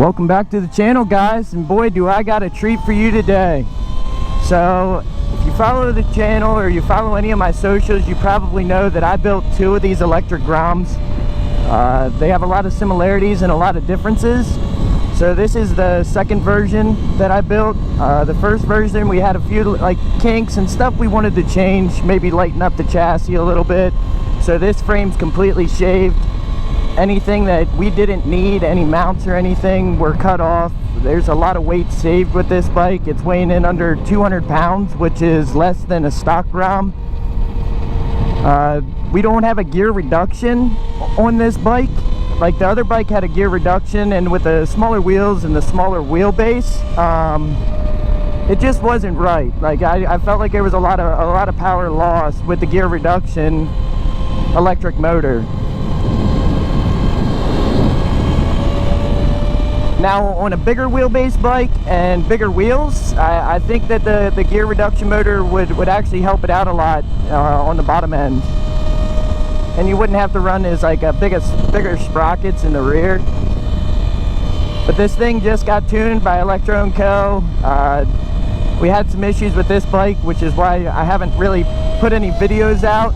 Welcome back to the channel, guys, and boy do I got a treat for you today. So if you follow the channel or you follow any of my socials, you probably know that I built two of these electric Groms. They have a lot of similarities and a lot of differences. So this is the second version that I built. The first version we had a few like kinks and stuff we wanted to change, maybe lighten up the chassis a little bit. So this frame's completely shaved. Anything that we didn't need, any mounts or anything, were cut off. There's a lot of weight saved with this bike. It's weighing in under 200 pounds, which is less than a stock Grom. We don't have a gear reduction on this bike. Like the other bike had a gear reduction, and with the smaller wheels and the smaller wheelbase, it just wasn't right. Like I felt like there was a lot of power loss with the gear reduction electric motor. Now on a bigger wheelbase bike and bigger wheels, I think that the gear reduction motor would actually help it out a lot on the bottom end. And you wouldn't have to run as like bigger sprockets in the rear. But this thing just got tuned by ELECTRO & Co. We had some issues with this bike, which is why I haven't really put any videos out.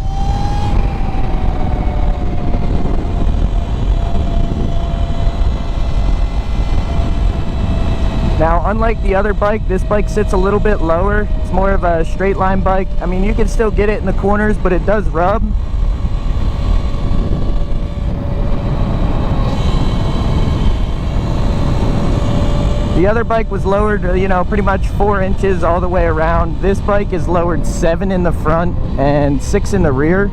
Now, unlike the other bike, this bike sits a little bit lower. It's more of a straight line bike. I mean, you can still get it in the corners, but it does rub. The other bike was lowered, you know, pretty much 4 inches all the way around. This bike is lowered 7 in the front and 6 in the rear.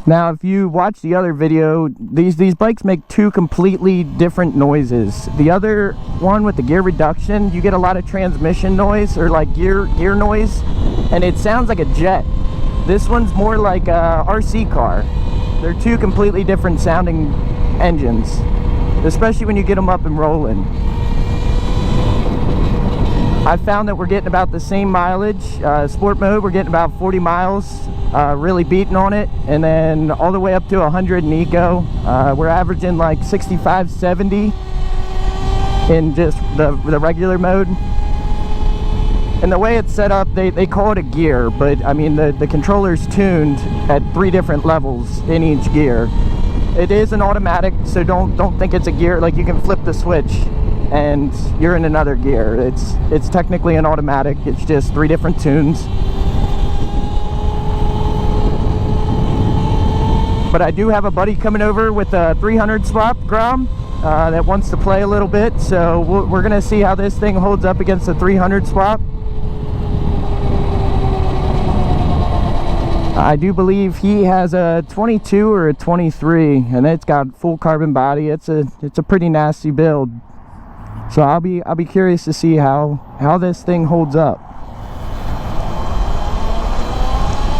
Now, if you watch the other video, these bikes make two completely different noises. The other one with the gear reduction, you get a lot of transmission noise or like gear noise, and it sounds like a jet. This one's more like a RC car. They're two completely different sounding engines, especially when you get them up and rolling. I found that we're getting about the same mileage. Sport mode, we're getting about 40 miles. Really beating on it, and then all the way up to 100 in eco. We're averaging like 65, 70 in just the regular mode. And the way it's set up, they call it a gear, but I mean the controller's tuned at 3 different levels in each gear. It is an automatic, so don't think it's a gear. Like you can flip the switch and you're in another gear. It's technically an automatic. It's just 3 different tunes. But I do have a buddy coming over with a 300 swap Grom that wants to play a little bit, so we're gonna see how this thing holds up against the 300 swap. I do believe he has a 22 or a 23, and it's got full carbon body. It's a pretty nasty build. So I'll be curious to see how this thing holds up.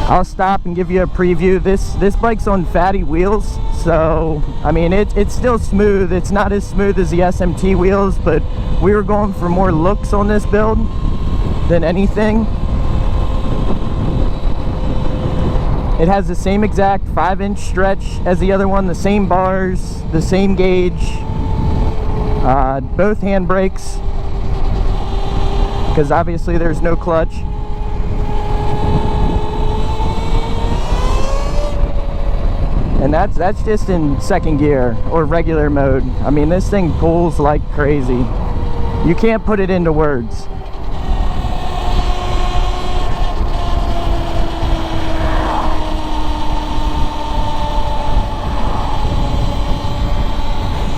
I'll stop and give you a preview. This bike's on fatty wheels, so I mean it's still smooth. It's not as smooth as the SMT wheels, but we were going for more looks on this build than anything. It has the same exact 5-inch stretch as the other one, the same bars, the same gauge, both handbrakes, because obviously there's no clutch. And that's just in second gear or regular mode. I mean, this thing pulls like crazy. You can't put it into words.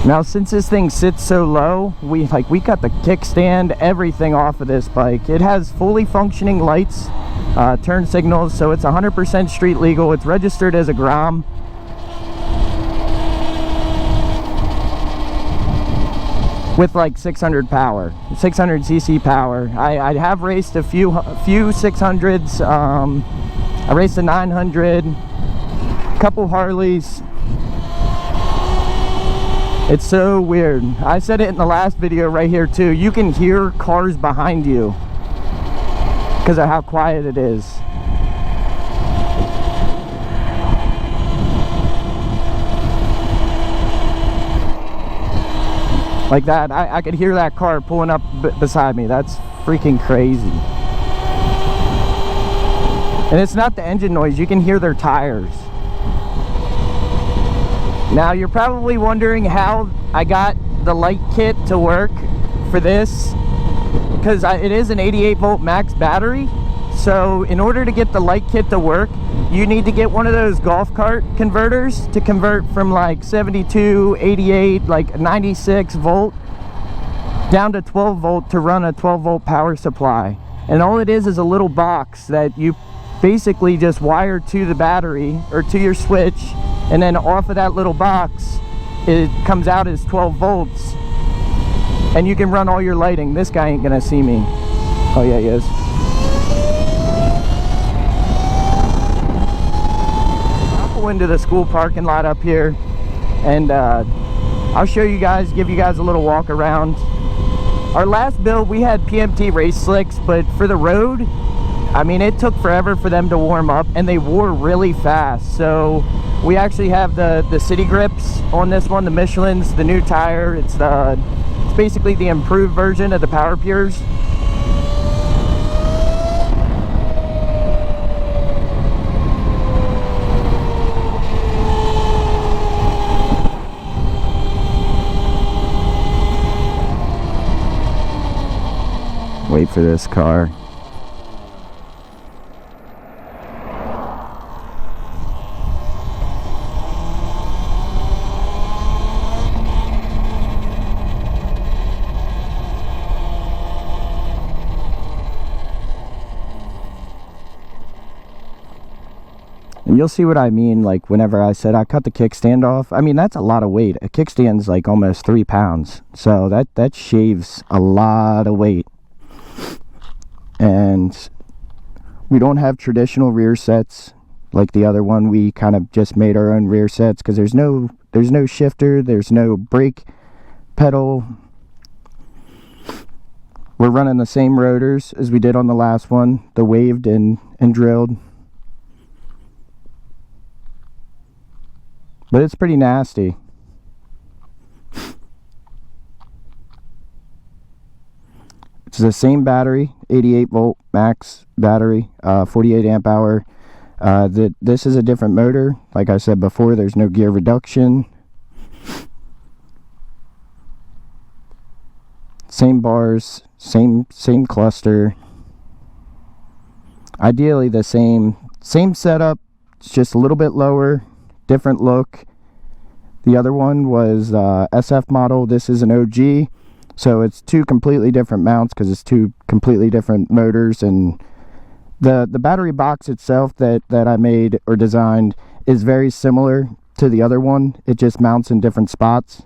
Now, since this thing sits so low, we got the kickstand, everything off of this bike. It has fully functioning lights, turn signals, so it's 100% street legal. It's registered as a Grom. With like 600 power, 600cc power. I have raced a few 600s. I raced a 900, a couple Harleys. It's so weird. I said it in the last video right here too. You can hear cars behind you because of how quiet it is. Like that. I could hear that car pulling up beside me. That's freaking crazy. And it's not the engine noise, you can hear their tires. Now you're probably wondering how I got the light kit to work for this, because it is an 88 volt max battery. So in order to get the light kit to work, you need to get one of those golf cart converters to convert from like 72, 88, like 96 volt down to 12 volt to run a 12 volt power supply. And all it is a little box that you basically just wire to the battery or to your switch, and then off of that little box it comes out as 12 volts, and you can run all your lighting. This guy ain't gonna see me. Oh yeah, he is. I'll go into the school parking lot up here, and I'll show you guys, give you guys a little walk around. Our last build we had PMT race slicks, but for the road, I mean, it took forever for them to warm up, and they wore really fast. So we actually have the city grips on this one, the Michelin's, the new tire. It's basically the improved version of the Power Pures. Wait for this car. And you'll see what I mean, like whenever I said I cut the kickstand off. I mean, that's a lot of weight. A kickstand's like almost 3 pounds. So that shaves a lot of weight. And we don't have traditional rear sets like the other one. We kind of just made our own rear sets because there's no shifter, there's no brake pedal. We're running the same rotors as we did on the last one, the waved and drilled. But it's pretty nasty. It's the same battery, 88 volt max battery, 48 amp hour. This is a different motor. Like I said before, there's no gear reduction. Same bars, same cluster. Ideally the same setup. It's just a little bit lower, different look. The other one was SF model. This is an OG. So it's two completely different mounts because it's two completely different motors. And the battery box itself that I made or designed is very similar to the other one. It just mounts in different spots.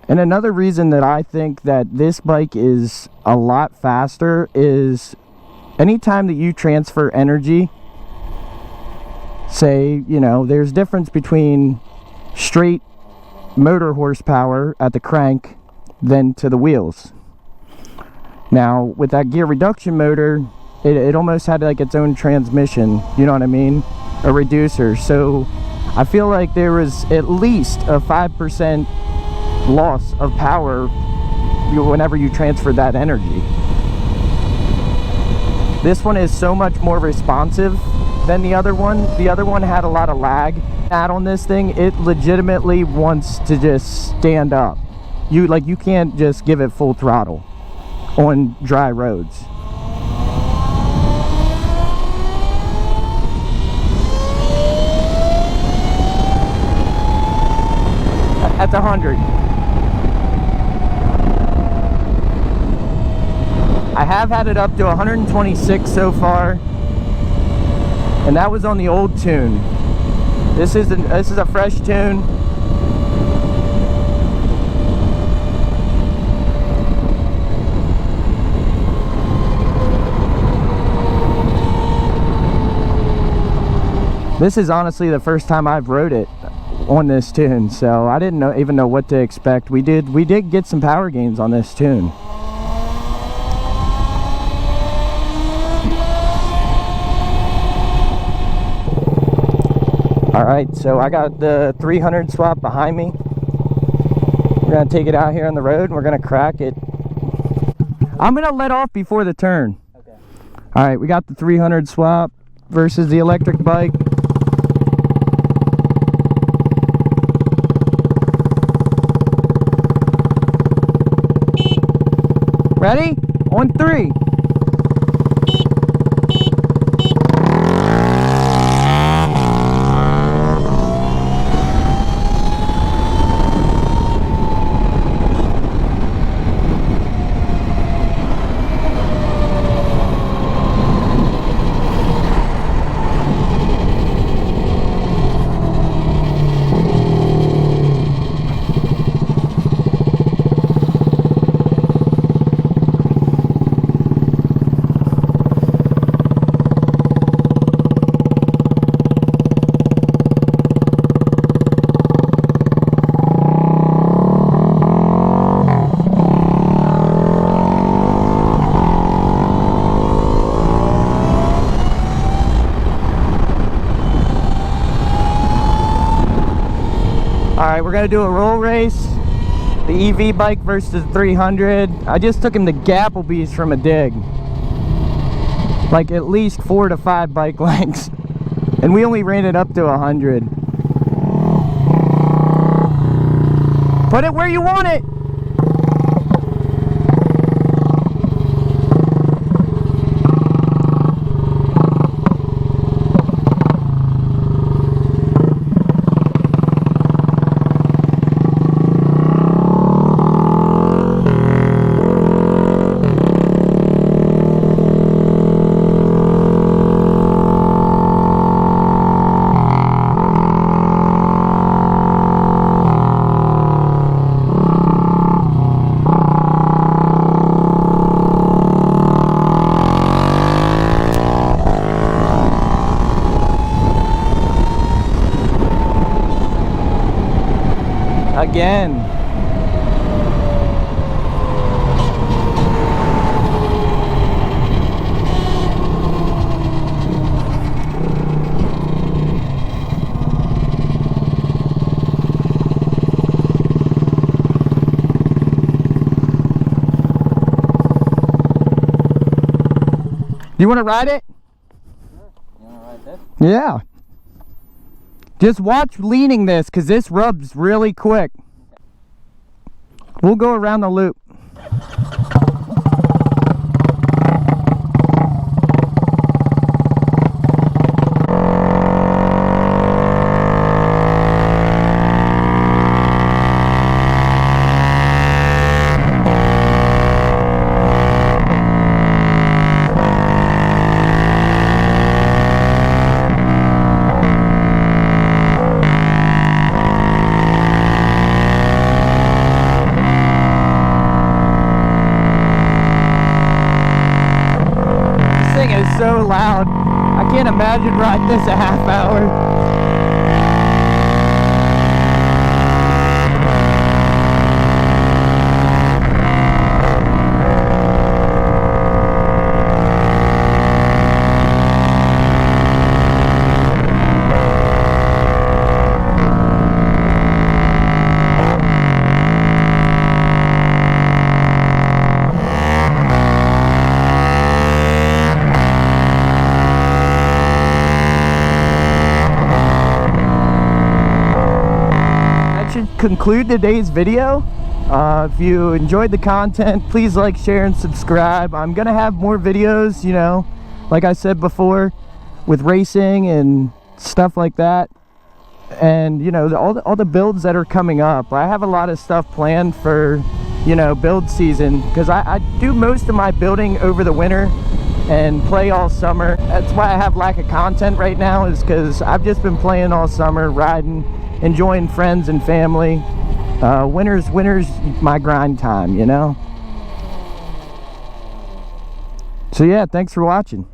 And another reason that I think that this bike is a lot faster is anytime that you transfer energy, say, you know, there's difference between straight motor horsepower at the crank than to the wheels. Now with that gear reduction motor, it almost had like its own transmission, you know what I mean, a reducer. So I feel like there was at least a 5% loss of power whenever you transfer that energy. This one is so much more responsive than the other one. The other one had a lot of lag. Add on this thing, it legitimately wants to just stand up. You can't just give it full throttle on dry roads. That's 100. I have had it up to 126 so far, and that was on the old tune. This is a fresh tune. This is honestly the first time I've rode it on this tune, so I didn't even know what to expect. We did get some power gains on this tune. Alright, so I got the 300 swap behind me. We're gonna take it out here on the road and we're gonna crack it. I'm gonna let off before the turn. Okay. All right, we got the 300 swap versus the electric bike. Ready? On 3. Alright, we're gonna do a roll race. The EV bike versus the 300. I just took him to Gapplebee's from a dig. Like at least 4 to 5 bike lengths. And we only ran it up to 100. Put it where you want it! Again. You want to ride it? Sure. You want to ride this? Yeah. Just watch leaning this, because this rubs really quick. We'll go around the loop. So loud. I can't imagine riding this a half hour. Conclude today's video. If you enjoyed the content, please like, share, and subscribe. I'm gonna have more videos, you know, like I said before, with racing and stuff like that, and you know, all the builds that are coming up. I have a lot of stuff planned for, you know, build season, because I do most of my building over the winter and play all summer. That's why I have lack of content right now, is because I've just been playing all summer, riding, enjoying friends and family. Winter's my grind time, you know. So yeah, thanks for watching.